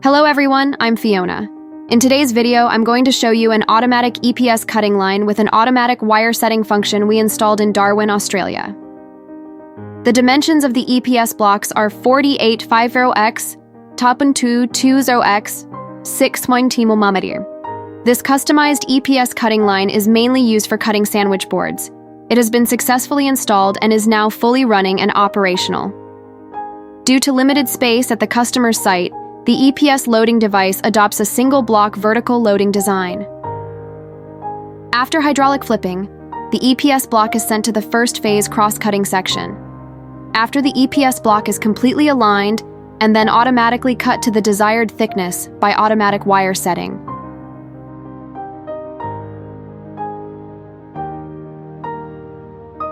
Hello everyone, I'm Fiona. In today's video, I'm going to show you an automatic EPS cutting line with an automatic wire setting function we installed in Darwin, Australia. The dimensions of the EPS blocks are 4850x, 1220x, 6.5mm. This customized EPS cutting line is mainly used for cutting sandwich boards. It has been successfully installed and is now fully running and operational. Due to limited space at the customer's site, the EPS loading device adopts a single-block vertical loading design. After hydraulic flipping, the EPS block is sent to the first phase cross-cutting section. After the EPS block is completely aligned and then automatically cut to the desired thickness by automatic wire setting.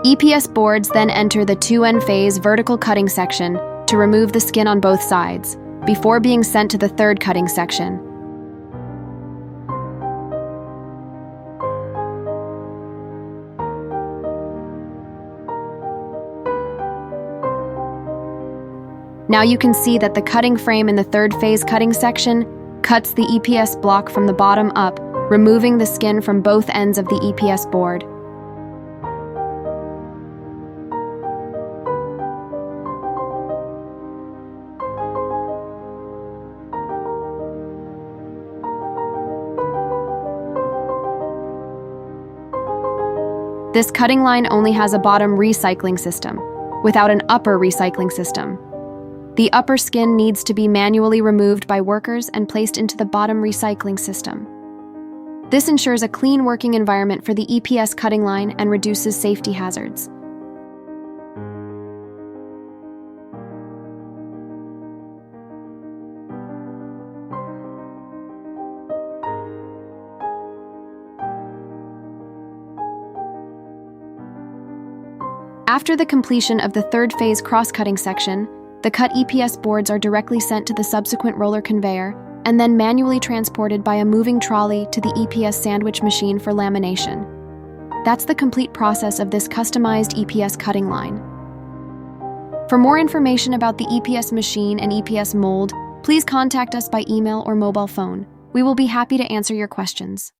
EPS boards then enter the 2N phase vertical cutting section to remove the skin on both sides, before being sent to the third cutting section. Now you can see that the cutting frame in the third phase cutting section cuts the EPS block from the bottom up, removing the skin from both ends of the EPS board. This cutting line only has a bottom recycling system, without an upper recycling system. The upper skin needs to be manually removed by workers and placed into the bottom recycling system. This ensures a clean working environment for the EPS cutting line and reduces safety hazards. After the completion of the third phase cross-cutting section, the cut EPS boards are directly sent to the subsequent roller conveyor and then manually transported by a moving trolley to the EPS sandwich machine for lamination. That's the complete process of this customized EPS cutting line. For more information about the EPS machine and EPS mold, please contact us by email or mobile phone. We will be happy to answer your questions.